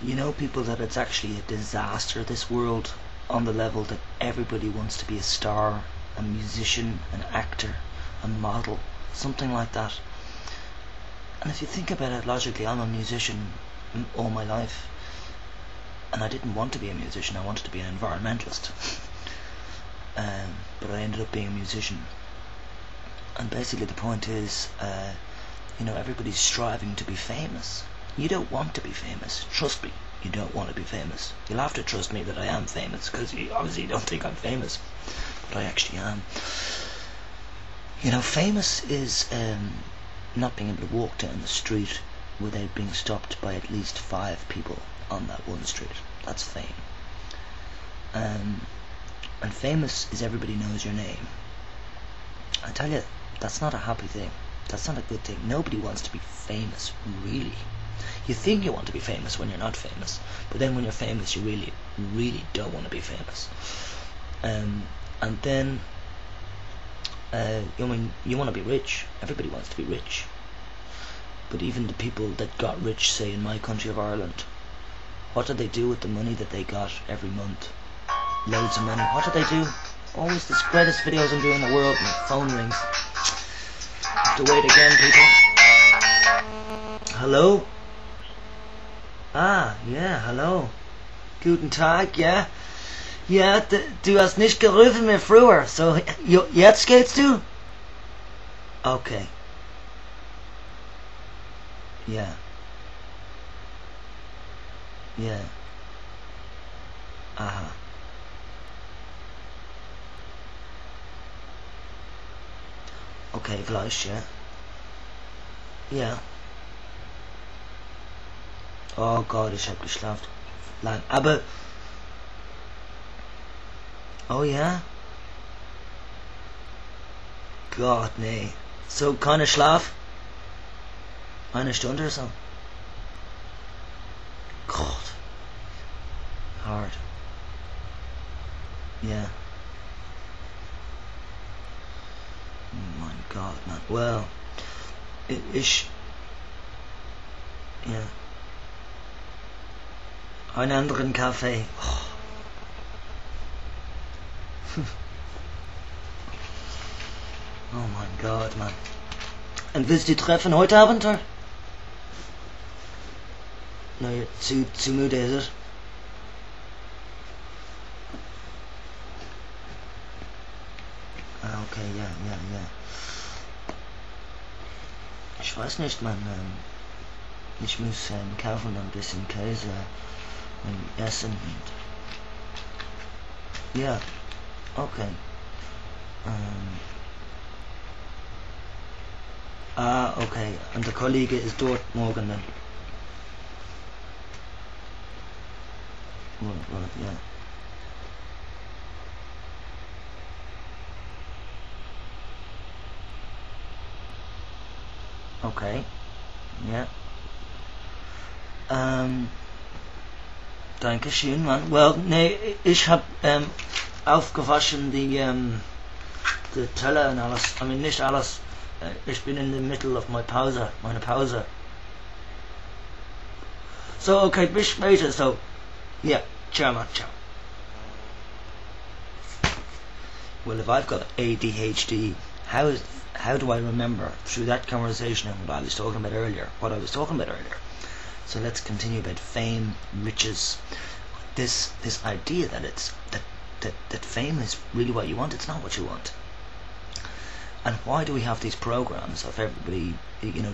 You know, people, that it's actually a disaster, this world, on the level that everybody wants to be a star, a musician, an actor, a model, something like that. And if you think about it logically, I'm a musician all my life, and I didn't want to be a musician, I wanted to be an environmentalist. But I ended up being a musician. And basically the point is, everybody's striving to be famous. You don't want to be famous. Trust me, you don't want to be famous. You'll have to trust me that I am famous, because you obviously don't think I'm famous, but I actually am. Famous is not being able to walk down the street without being stopped by at least 5 people on that one street. That's fame. And famous is everybody knows your name. I tell you, that's not a happy thing. That's not a good thing. Nobody wants to be famous, really. You think you want to be famous when you're not famous, but then when you're famous, you really, really don't want to be famous. And then, you want to be rich. Everybody wants to be rich. But even the people that got rich, say in my country of Ireland, what did they do with the money that they got every month? Loads of money. What did they do? Always the greatest videos I'm doing in the world, and the phone rings. Have to wait again, people. Hello? Ah, ja, hallo. Guten Tag, ja. Ja, du hast nicht gerufen mehr früher, so jetzt geht's du? Okay. Ja. Ja. Aha. Okay, vielleicht, ja. Ja. Oh Gott, ich hab geschlafen. Lang. Aber... Oh ja? Gott, nee. So, keine Schlaf? 1 Stunde oder so? Gott. Hard. Yeah. Oh my God, man. Well, ich... Ja. Einen anderen Kaffee. Oh. Oh mein Gott, Mann. Und willst du treffen heute Abend, oder? No, you're too müde, is it? Ah, okay, ja. Ich weiß nicht, Mann. Ich muss kaufen ein bisschen Käse und essen. Ja, okay. Okay. Und der Kollege ist dort morgen dann. Right, yeah. Okay. Ja. Dankeschön, Mann. Well, nee, ich hab aufgewaschen die Teller und alles. I mean, nicht alles. Ich bin in the middle of meine Pause. So, okay, bis später, so. Yeah, ciao, man, ciao. Well, if I've got ADHD, how do I remember through that conversation and what I was talking about earlier? So let's continue about fame, riches. This idea that fame is really what you want. It's not what you want. And why do we have these programs of everybody,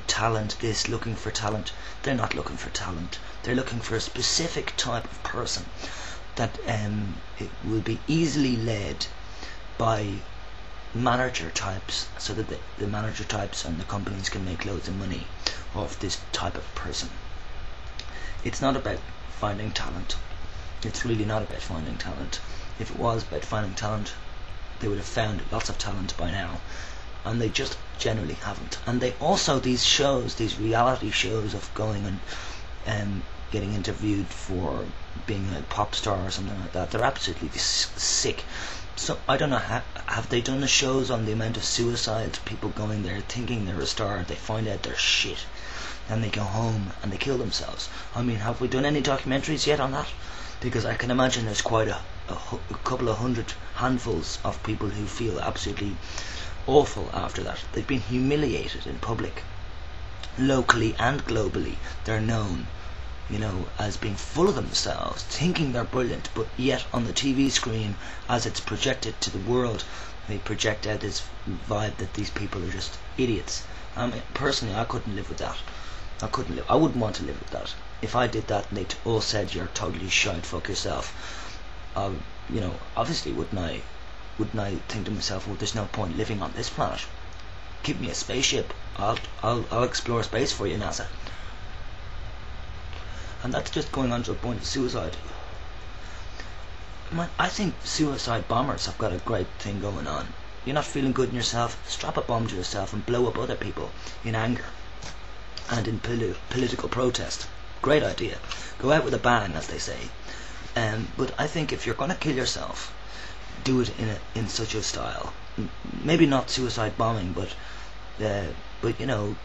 talent, this, looking for talent? They're not looking for talent. They're looking for a specific type of person that it will be easily led by manager types, so that the manager types and the companies can make loads of money off this type of person. It's not about finding talent. It's really not about finding talent. If it was about finding talent, they would have found lots of talent by now. And they just generally haven't. And they also, these shows, these reality shows of going and getting interviewed for being a pop star or something like that, they're absolutely sick. So I don't know, have they done the shows on the amount of suicides, people going there thinking they're a star, they find out they're shit. then they go home and they kill themselves. I mean, have we done any documentaries yet on that? Because I can imagine there's quite a couple of hundred handfuls of people who feel absolutely awful after that. They've been humiliated in public, locally and globally. They're known, as being full of themselves, thinking they're brilliant, but yet on the TV screen, as it's projected to the world, they project out this vibe that these people are just idiots. I mean, personally, I couldn't live with that. I wouldn't want to live with that. If I did that and they all said you're totally shite, fuck yourself, obviously wouldn't I think to myself, well, there's no point living on this planet. Give me a spaceship. I'll explore space for you, NASA. And that's just going on to a point of suicide. I think suicide bombers have got a great thing going on. You're not feeling good in yourself, strap a bomb to yourself and blow up other people in anger and in political protest. Great idea. Go out with a bang, as they say. But I think if you're going to kill yourself, do it in such a style. Maybe not suicide bombing, but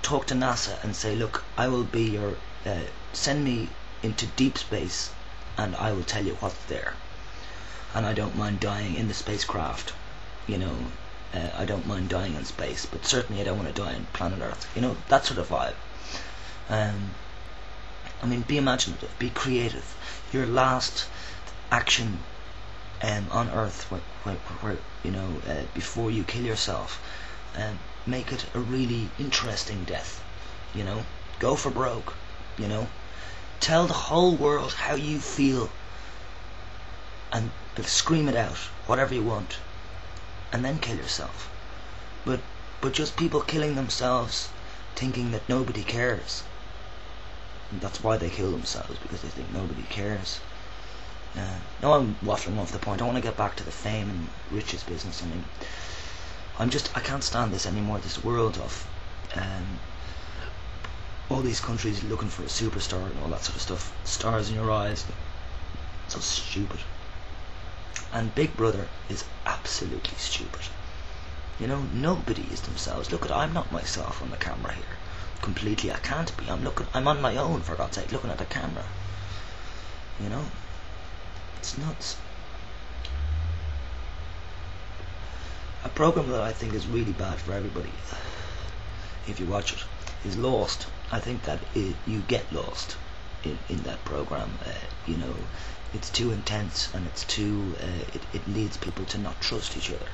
talk to NASA and say, look, I will be your send me into deep space and I will tell you what's there. And I don't mind dying in the spacecraft. I don't mind dying in space, but certainly I don't want to die on planet Earth. That sort of vibe. Be imaginative, be creative. Your last action on Earth, where before you kill yourself, make it a really interesting death. Go for broke. Tell the whole world how you feel, and scream it out, whatever you want, and then kill yourself. But just people killing themselves, thinking that nobody cares. And that's why they kill themselves, because they think nobody cares. No, I'm waffling off the point. I want to get back to the fame and riches business. I can't stand this anymore. This world of all these countries looking for a superstar and all that sort of stuff. Stars in your eyes. So stupid. And Big Brother is absolutely stupid. Nobody is themselves. Look, I'm not myself on the camera here. Completely, I can't be. I'm on my own, for God's sake, looking at the camera. It's nuts. A program that I think is really bad for everybody, if you watch it, is Lost. I think that you get lost in that program. It's too intense, and it's too it leads people to not trust each other.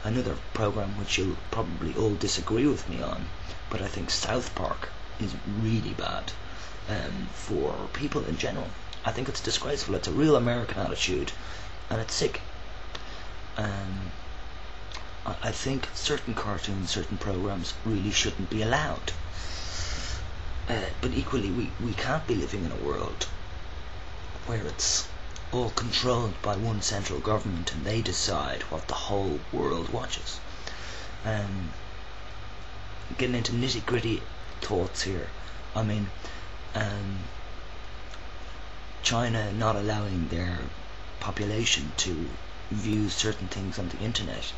Another program which you'll probably all disagree with me on, but I think South Park is really bad for people in general. I think it's disgraceful. It's a real American attitude, and it's sick. I think certain cartoons, certain programs really shouldn't be allowed. But equally, we can't be living in a world where it's all controlled by one central government and they decide what the whole world watches. Getting into nitty-gritty thoughts here. China not allowing their population to view certain things on the internet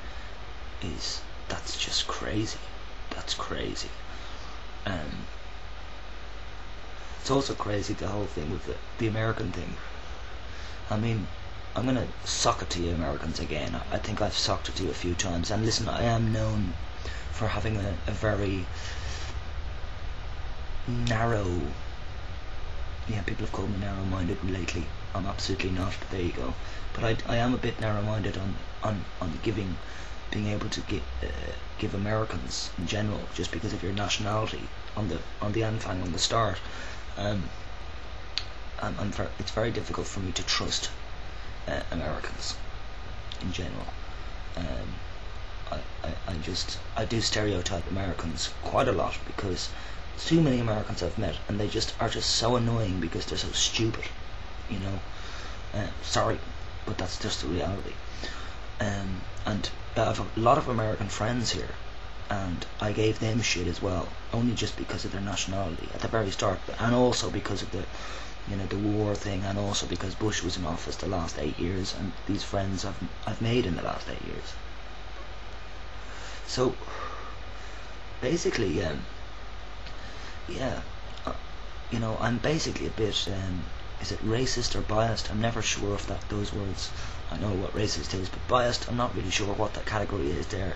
that's just crazy. That's crazy. It's also crazy, the whole thing with the American thing. I'm going to sock it to you Americans again. I think I've socked it to you a few times. And listen, I am known for having a very narrow... Yeah, people have called me narrow-minded lately. I'm absolutely not, but there you go. But I am a bit narrow-minded on being able to give Americans in general, just because of your nationality, on the Anfang, on the start. It's very difficult for me to trust Americans in general. I do stereotype Americans quite a lot, because too many Americans I've met, and they are just so annoying because they're so stupid. Sorry, but that's just the reality. And I have a lot of American friends here, and I gave them shit as well, only just because of their nationality at the very start, and also because of the war thing, and also because Bush was in office the last 8 years, and these friends I've made in the last 8 years. So basically, you know, I'm basically a bit, is it racist or biased? I'm never sure of those words. I know what racist is, but biased, I'm not really sure what that category is there.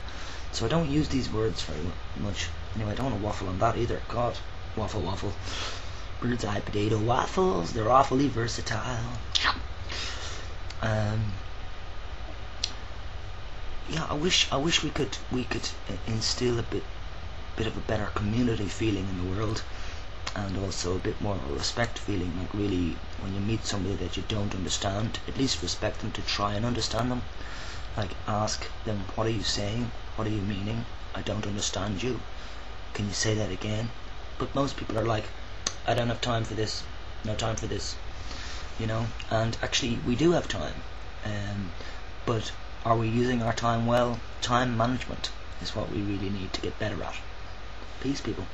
So I don't use these words very much. Anyway, I don't want to waffle on that either. God, waffle. Bird's eye potato waffles, they're awfully versatile. Yeah, I wish we could instill a bit of a better community feeling in the world, and also a bit more of a respect feeling. Like, really, when you meet somebody that you don't understand, at least respect them to try and understand them. Like, ask them, what are you saying? What are you meaning? I don't understand you. Can you say that again? But most people are like, I don't have time for this. No time for this. You know? And actually, we do have time. But are we using our time well? Time management is what we really need to get better at. Peace, people.